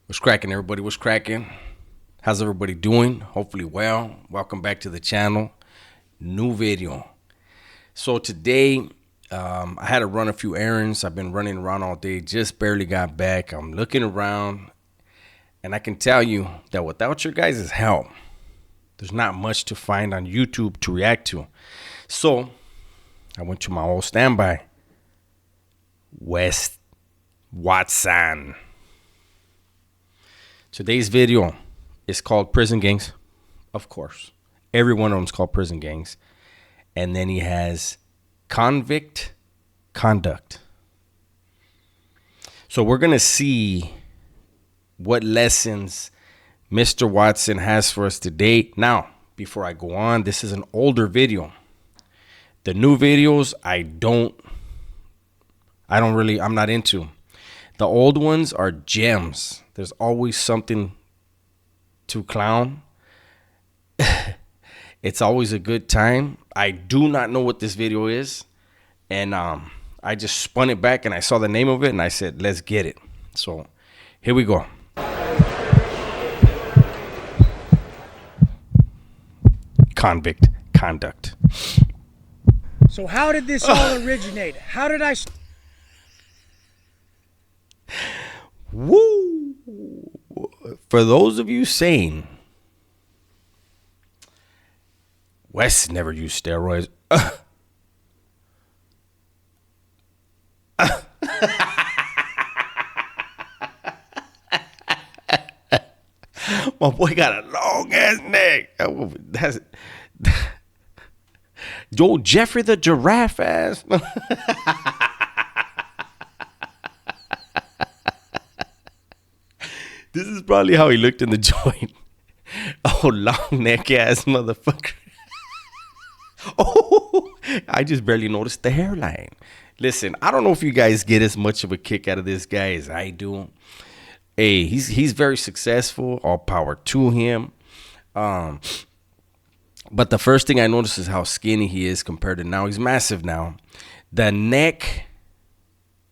What's cracking, everybody? What's cracking? How's everybody doing? Hopefully well. Welcome back to the channel. New video. So today, I had to run a few errands. I've been running around all day. Just barely got back. I'm looking around, and I can tell you that without your guys' help, there's not much to find on YouTube to react to. So I went to my old standby, Wes Watson. Today's video is called Prison Gangs, of course. Every one of them is called Prison Gangs. And then he has Convict Conduct. So we're going to see what lessons Mr. Watson has for us today. Now, before I go on, this is an older video. The new videos, I'm not into. The old ones are gems. There's always something to clown. It's always a good time. I do not know what this video is. And I just spun it back and I saw the name of it and I said, let's get it. So here we go. Convict Conduct. So how did this all originate? How did I... Woo! For those of you saying Wes never used steroids, my boy got a long ass neck. That's Joe Jeffrey the giraffe ass. This is probably how he looked in the joint. Oh, long neck ass motherfucker. Oh, I just barely noticed the hairline. Listen, I don't know if you guys get as much of a kick out of this guy as I do. Hey, he's very successful. All power to him. But the first thing I noticed is how skinny he is compared to now. He's massive now. The neck,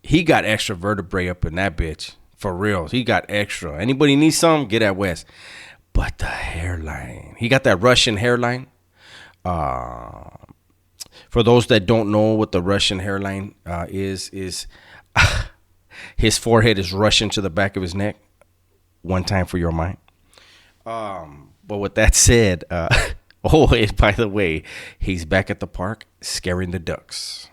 he got extra vertebrae up in that bitch. For real, he got extra. Anybody need some? Get at West. But the hairline, he got that Russian hairline. For those that don't know what the Russian hairline is his forehead is Russian to the back of his neck. One time for your mind. But with that said, oh, and by the way, he's back at the park scaring the ducks.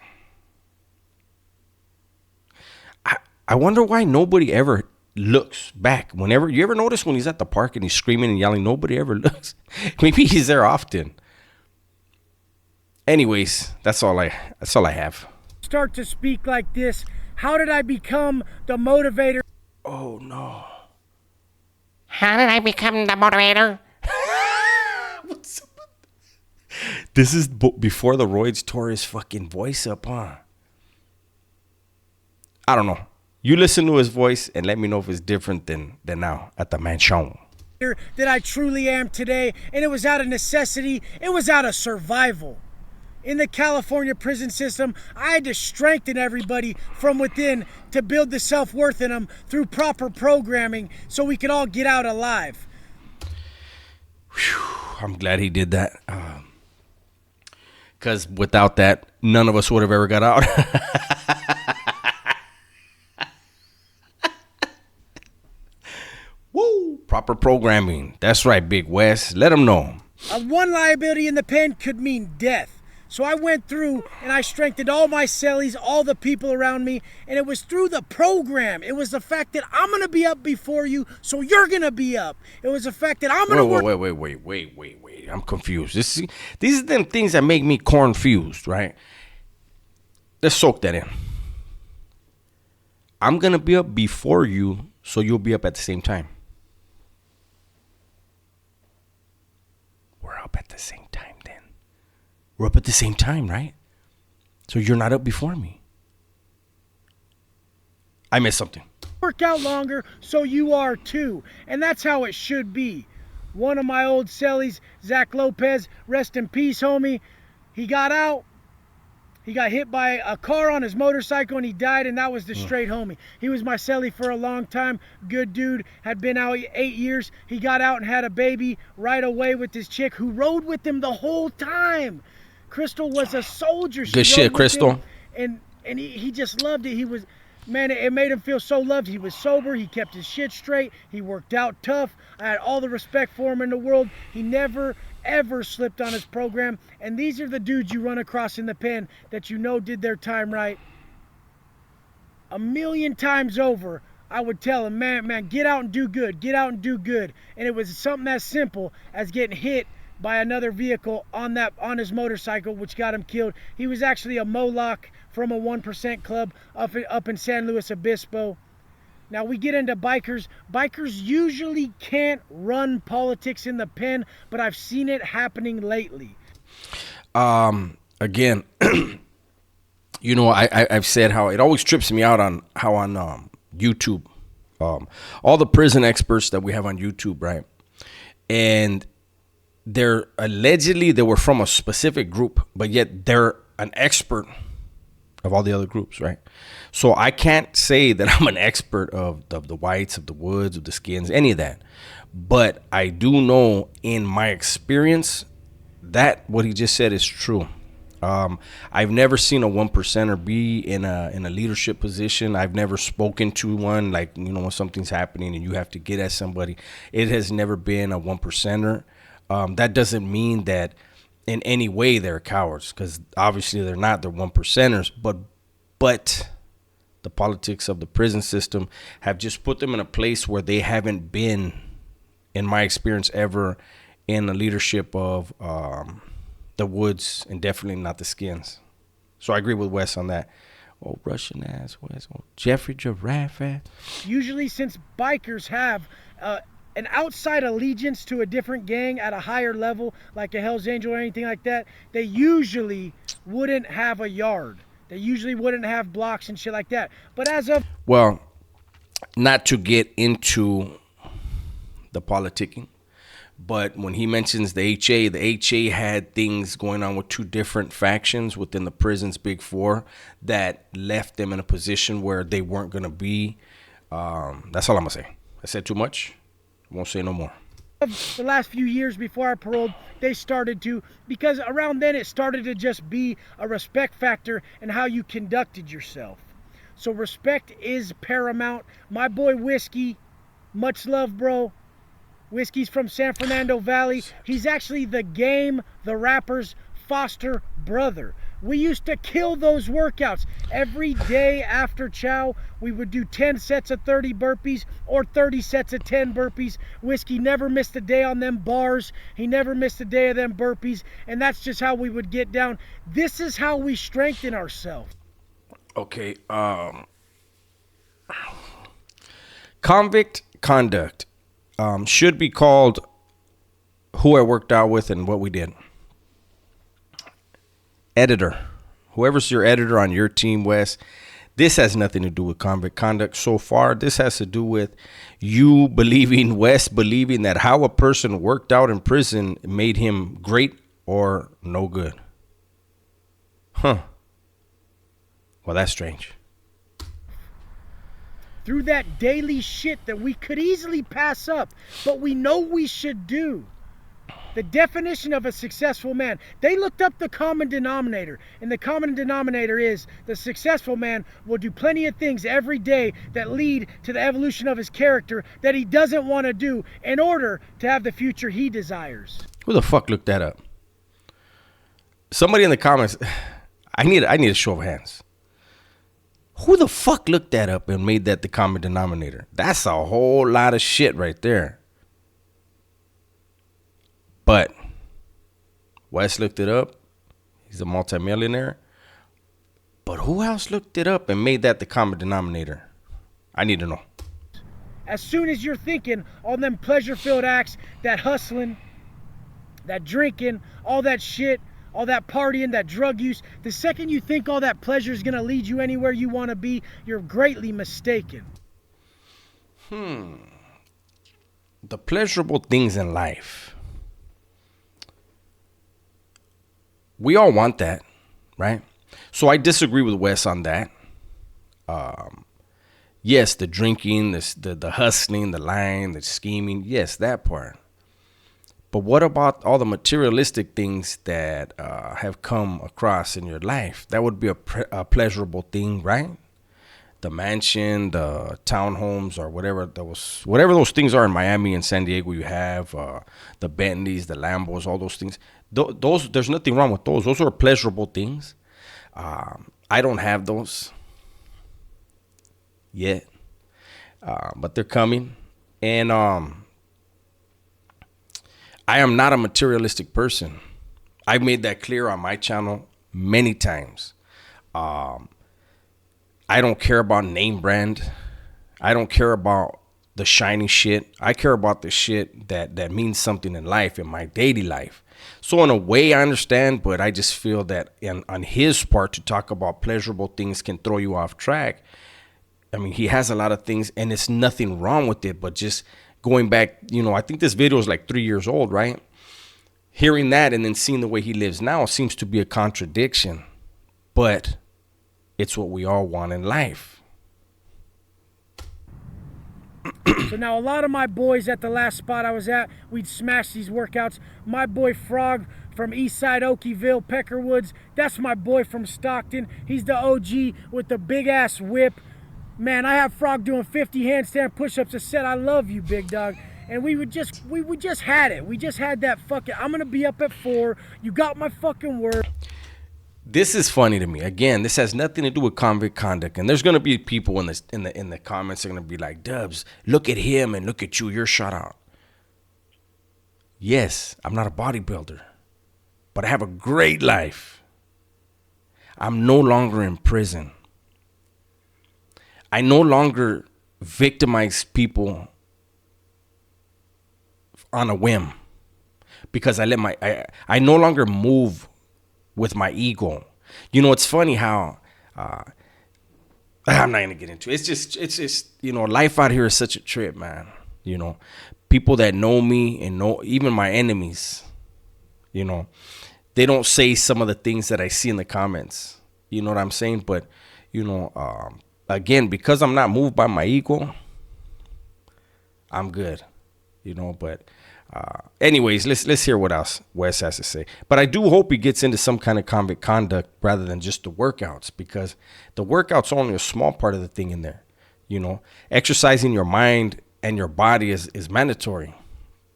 I wonder why nobody ever looks back. Whenever you ever notice when he's at the park and he's screaming and yelling, nobody ever looks. Maybe he's there often. Anyways, that's all I have. Start to speak like this? How did I become the motivator? Oh no. How did I become the motivator? This is before the roids tore his fucking voice up, huh? I don't know. You listen to his voice and let me know if it's different than now at the mansion. That I truly am today, and it was out of necessity. It was out of survival. In the California prison system, I had to strengthen everybody from within to build the self-worth in them through proper programming so we could all get out alive. Whew, I'm glad he did that. Because without that, none of us would have ever got out. Woo! Proper programming. That's right, Big West. Let them know. One liability in the pen could mean death. So I went through and I strengthened all my cellies, all the people around me, and it was through the program. It was the fact that I'm going to be up before you, so you're going to be up. It was the fact that I'm going to work. Wait. I'm confused. These are them things that make me confused, right? Let's soak that in. I'm going to be up before you, so you'll be up at the same time. We're up at the same time then. We're up at the same time, right? So you're not up before me. I missed something. Work out longer, so you are too. And that's how it should be. One of my old cellies, Zach Lopez, rest in peace, homie. He got out. He got hit by a car on his motorcycle and he died, and that was the straight homie. He was my celly for a long time. Good dude. Had been out 8 years. He got out and had a baby right away with this chick who rode with him the whole time. Crystal was a soldier. Good shit, Crystal. And he just loved it. He was, man, it made him feel so loved. He was sober. He kept his shit straight. He worked out tough. I had all the respect for him in the world. He never, ever slipped on his program. And these are the dudes you run across in the pen that you know did their time right. A million times over, I would tell him, man, get out and do good. Get out and do good. And it was something as simple as getting hit by another vehicle on his motorcycle, which got him killed. He was actually a Moloch from a 1% club up in San Luis Obispo. Now we get into bikers. Bikers usually can't run politics in the pen, but I've seen it happening lately. Again, you know, I've said how it always trips me out on how on YouTube, all the prison experts that we have on YouTube, right? And they're allegedly they were from a specific group, but yet they're an expert of all the other groups, right? So I can't say that I'm an expert of the whites, of the woods, of the skins, any of that. But I do know in my experience that what he just said is true. I've never seen a 1%er be in a leadership position. I've never spoken to one, like, you know, when something's happening and you have to get at somebody. It has never been a 1%er. That doesn't mean that in any way they're cowards, because obviously they're not. They're 1%ers. But the politics of the prison system have just put them in a place where they haven't been, in my experience, ever in the leadership of the woods, and definitely not the skins. So I agree with Wes on that. Oh, Russian ass Wes. Oh, Jeffrey Giraffe ass. Usually, since bikers have an outside allegiance to a different gang at a higher level, like a Hell's Angel or anything like that, they usually wouldn't have a yard. They usually wouldn't have blocks and shit like that. But as of... Well, not to get into the politicking, but when he mentions the HA had things going on with two different factions within the prison's Big Four that left them in a position where they weren't going to be. That's all I'm going to say. I said too much. I won't say no more. The last few years before I paroled, they started to, because around then it started to just be a respect factor in how you conducted yourself. So respect is paramount. My boy Whiskey, much love, bro. Whiskey's from San Fernando Valley. He's actually the rapper's foster brother. We used to kill those workouts. Every day after chow, we would do 10 sets of 30 burpees or 30 sets of 10 burpees. Whiskey never missed a day on them bars. He never missed a day of them burpees. And that's just how we would get down. This is how we strengthen ourselves. Okay. Convict conduct should be called who I worked out with and what we did. Editor, whoever's your editor on your team, Wes, this has nothing to do with convict conduct so far. This has to do with you believing, Wes believing that how a person worked out in prison made him great or no good. Huh. Well, that's strange. Through that daily shit that we could easily pass up, but we know we should do. The definition of a successful man. They looked up the common denominator, and the common denominator is the successful man will do plenty of things every day that lead to the evolution of his character that he doesn't want to do in order to have the future he desires. Who the fuck looked that up? Somebody in the comments. I need a show of hands. Who the fuck looked that up and made that the common denominator? That's a whole lot of shit right there. But Wes looked it up. He's a multimillionaire. But who else looked it up and made that the common denominator? I need to know. As soon as you're thinking on them pleasure-filled acts, that hustling, that drinking, all that shit, all that partying, that drug use, the second you think all that pleasure is going to lead you anywhere you want to be, you're greatly mistaken. The pleasurable things in life. We all want that, right? So I disagree with Wes on that. Yes, the drinking, the hustling, the lying, the scheming. Yes, that part. But what about all the materialistic things that have come across in your life? That would be a pleasurable thing, right? The mansion, the townhomes, or whatever those things are in Miami and San Diego. You have the Bentleys, the Lambos, all those things. Those there's nothing wrong with those. Those are pleasurable things. I don't have those yet, but they're coming. And I am not a materialistic person. I've made that clear on my channel many times. I don't care about name brand. I don't care about the shiny shit. I care about the shit that means something in life, in my daily life. So in a way, I understand, but I just feel that on his part to talk about pleasurable things can throw you off track. I mean, he has a lot of things, and it's nothing wrong with it, but just going back, I think this video is like 3 years old, right? Hearing that and then seeing the way he lives now seems to be a contradiction, but it's what we all want in life. So now a lot of my boys at the last spot I was at, we'd smash these workouts. My boy Frog from Eastside Okieville, Peckerwoods, that's my boy from Stockton. He's the OG with the big ass whip. Man, I have Frog doing 50 handstand push-ups a set. I love you, big dog. And we just had it. We just had that fucking, I'm gonna be up at 4. You got my fucking word. This is funny to me. Again, this has nothing to do with convict conduct. And there's gonna be people in the comments that are gonna be like, Dubs, look at him and look at you. You're shut out. Yes, I'm not a bodybuilder, but I have a great life. I'm no longer in prison. I no longer victimize people on a whim because I no longer move with my ego. It's funny how I'm not gonna get into it. It's just life out here is such a trip, man. People that know me and know even my enemies, they don't say some of the things that I see in the comments. You know what I'm saying? But again, because I'm not moved by my ego, I'm good, but anyways, let's hear what else Wes has to say. But I do hope he gets into some kind of convict conduct rather than just the workouts, because the workouts are only a small part of the thing in there. Exercising your mind and your body is mandatory,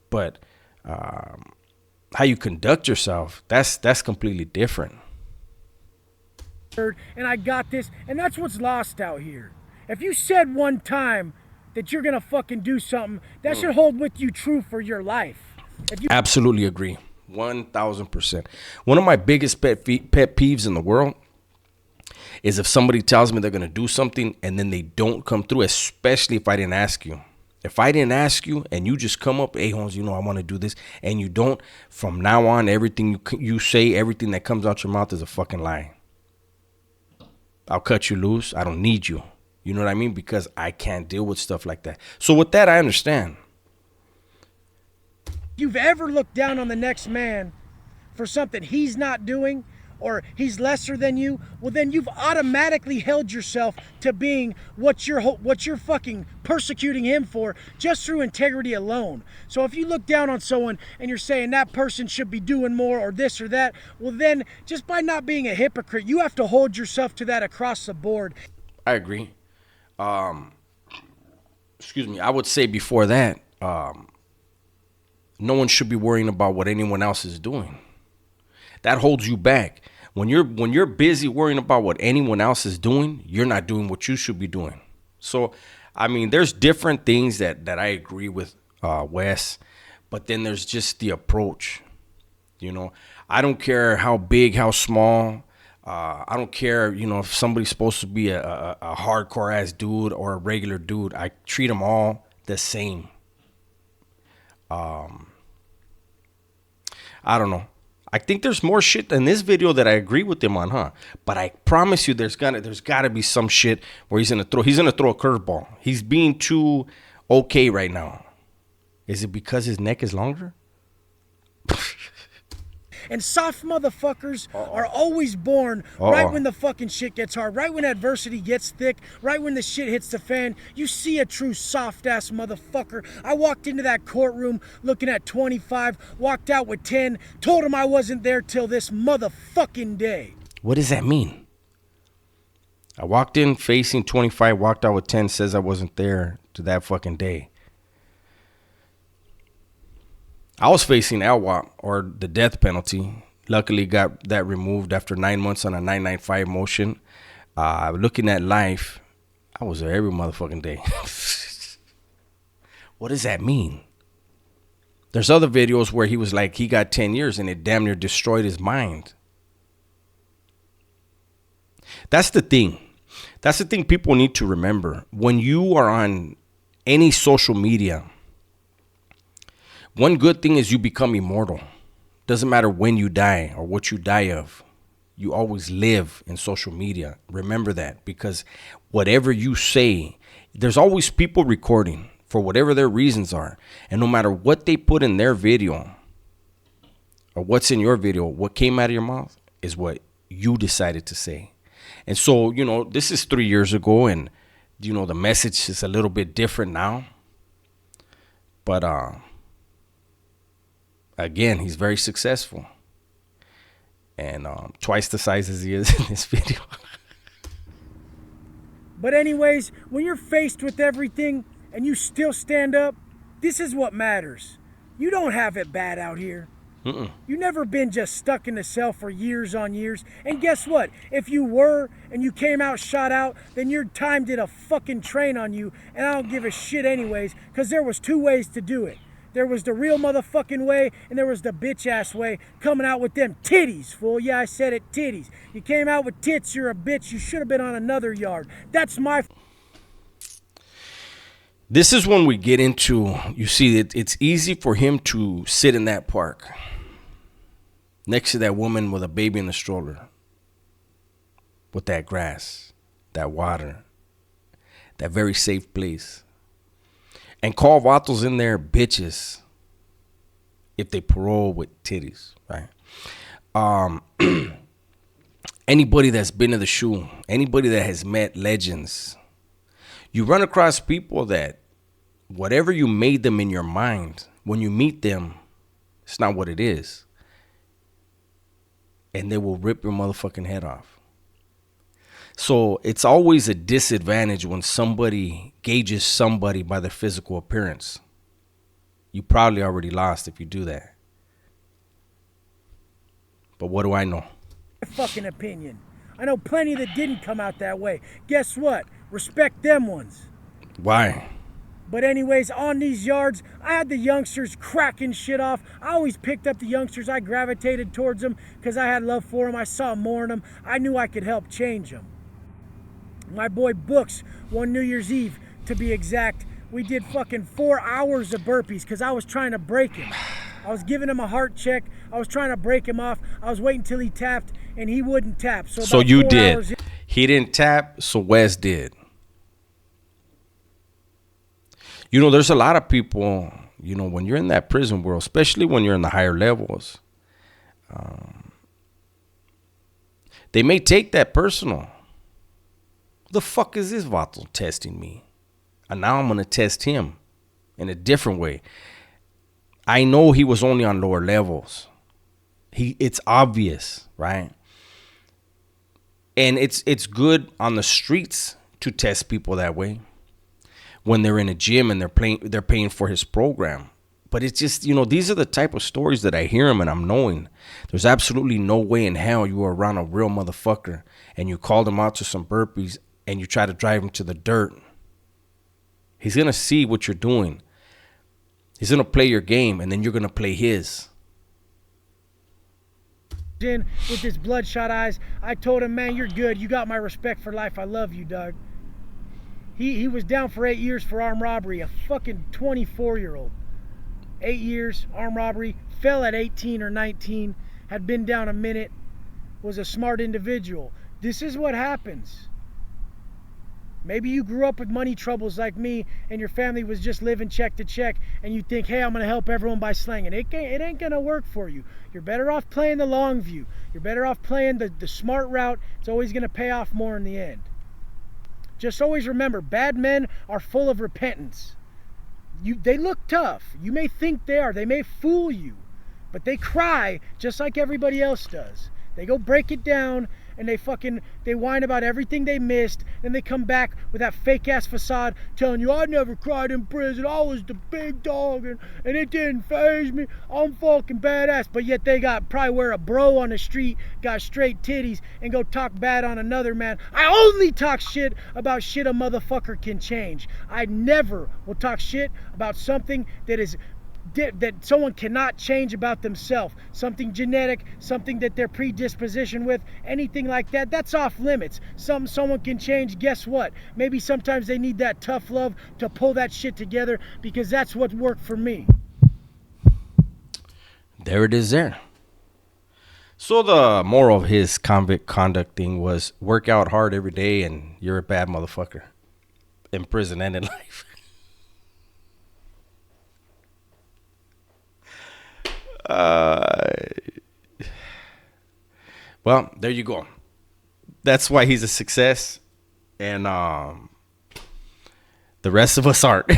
but how you conduct yourself, that's completely different. And I got this, and that's what's lost out here. If you said one time that you're gonna fucking do something, that should hold with you true for your life. Absolutely agree, 1,000%. One of my biggest pet peeves in the world is if somebody tells me they're gonna do something and then they don't come through, especially if I didn't ask you. If I didn't ask you and you just come up, hey, Holmes, I want to do this, and you don't, from now on, everything you say, everything that comes out your mouth is a fucking lie. I'll cut you loose. I don't need you. You know what I mean? Because I can't deal with stuff like that. So with that, I understand. You've ever looked down on the next man for something he's not doing, or he's lesser than you, well then you've automatically held yourself to being what you're fucking persecuting him for just through integrity alone. So if you look down on someone and you're saying that person should be doing more or this or that, well then just by not being a hypocrite, you have to hold yourself to that across the board. I agree. Excuse me. I would say before that, no one should be worrying about what anyone else is doing. That holds you back. When you're busy worrying about what anyone else is doing, you're not doing what you should be doing. So, I mean, there's different things that I agree with Wes, but then there's just the approach. I don't care how big, how small. I don't care, if somebody's supposed to be a hardcore ass dude or a regular dude. I treat them all the same. I don't know. I think there's more shit in this video that I agree with him on, huh? But I promise you, there's gotta be some shit where he's gonna throw a curveball. He's being too okay right now. Is it because his neck is longer? And soft motherfuckers are always born right when the fucking shit gets hard, right when adversity gets thick, right when the shit hits the fan. You see a true soft ass motherfucker. I walked into that courtroom looking at 25, walked out with 10, told him I wasn't there till this motherfucking day. What does that mean? I walked in facing 25, walked out with 10, says I wasn't there to that fucking day. I was facing LWOP, or the death penalty. Luckily got that removed after 9 months on a 995 motion. Looking at life, I was there every motherfucking day. What does that mean? There's other videos where he was like, he got 10 years and it damn near destroyed his mind. That's the thing. That's the thing people need to remember. When you are on any social media, one good thing is you become immortal. Doesn't matter when you die or what you die of. You always live in social media. Remember that, because whatever you say, there's always people recording for whatever their reasons are. And no matter what they put in their video or what's in your video, what came out of your mouth is what you decided to say. And so, this is 3 years ago, and, the message is a little bit different now. But, again, he's very successful. And twice the size as he is in this video. But anyways, when you're faced with everything and you still stand up, this is what matters. You don't have it bad out here. You never been just stuck in the cell for years on years. And guess what? If you were and you came out shot out, then your time did a fucking train on you. And I don't give a shit anyways, because there was 2 ways to do it. There was the real motherfucking way, and there was the bitch ass way, coming out with them titties, fool. Yeah, I said it, titties. You came out with tits, you're a bitch. You should have been on another yard. That's my... This is when we get into, you see, it's easy for him to sit in that park next to that woman with a baby in the stroller, with that grass, that water, that very safe place, and call vatos in there bitches if they parole with titties, right? Anybody that's been in the shoe, anybody that has met legends, you run across people that whatever you made them in your mind, when you meet them, it's not what it is. And they will rip your motherfucking head off. So it's always a disadvantage when somebody gauges somebody by their physical appearance. You probably already lost if you do that. But what do I know? Fucking opinion. I know plenty that didn't come out that way. Guess what? Respect them ones. Why? But anyways, on these yards, I had the youngsters cracking shit off. I always picked up the youngsters. I gravitated towards them because I had love for them. I saw more in them. I knew I could help change them. My boy Books, one New Year's Eve to be exact, we did fucking 4 hours of burpees because I was trying to break him. I was giving him a heart check. I was trying to break him off. I was waiting till he tapped, and he wouldn't tap. So you did. He didn't tap, so Wes did. There's a lot of people, when you're in that prison world, especially when you're in the higher levels, they may take that personal. Who the fuck is this vato testing me? And now I'm going to test him in a different way. I know he was only on lower levels. It's obvious, right? And it's good on the streets to test people that way. When they're in a gym and they're paying for his program. But it's just, these are the type of stories that I hear him and I'm knowing. There's absolutely no way in hell you are around a real motherfucker and you called him out to some burpees and you try to drive him to the dirt. He's going to see what you're doing. He's going to play your game and then you're going to play his. With his bloodshot eyes, I told him, man, you're good. You got my respect for life. I love you, dog. He was down for 8 years for armed robbery, a fucking 24-year-old. 8 years, armed robbery, fell at 18 or 19, had been down a minute, was a smart individual. This is what happens. Maybe you grew up with money troubles like me and your family was just living check to check and you think, hey, I'm going to help everyone by slanging. It ain't going to work for you. You're better off playing the long view. You're better off playing the smart route. It's always going to pay off more in the end. Just always remember, bad men are full of repentance. They look tough. You may think they are. They may fool you. But they cry just like everybody else does. They go break it down and they whine about everything they missed. Then they come back with that fake ass facade telling you, I never cried in prison. I was the big dog and it didn't faze me. I'm fucking badass. But yet they probably wear a bro on the street, got straight titties, and go talk bad on another man. I only talk shit about shit a motherfucker can change. I never will talk shit about something that someone cannot change about themselves. Something genetic, something that they're predisposition with, anything like that, that's off limits. Something someone can change, guess what? Maybe sometimes they need that tough love to pull that shit together, because that's what worked for me. There it is there. So the moral of his convict conduct thing was work out hard every day and you're a bad motherfucker. In prison and in life. Well, there you go. That's why he's a success, and the rest of us aren't.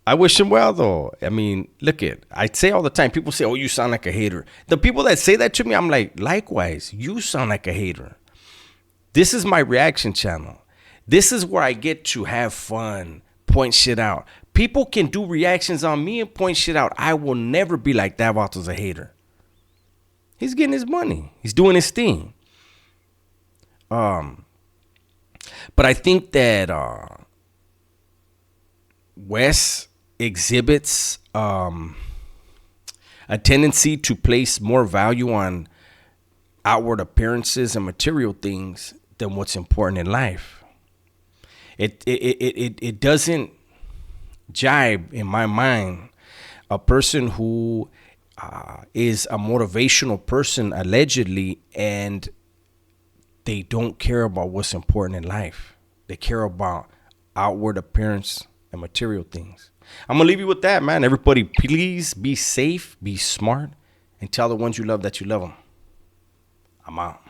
I wish him well, though. I mean, I say all the time, people say, oh, you sound like a hater. The people that say that to me, I'm like, likewise, you sound like a hater. This is my reaction channel. This is where I get to have fun, point shit out. People can do reactions on me and point shit out. I will never be like that Vato's a hater. He's getting his money. He's doing his thing. But I think that Wes exhibits a tendency to place more value on outward appearances and material things than what's important in life. It doesn't jibe in my mind. A person who is a motivational person allegedly, and they don't care about what's important in life. They care about outward appearance and material things. I'm gonna leave you with that, man. Everybody, please be safe, be smart, and tell the ones you love that you love them. I'm out.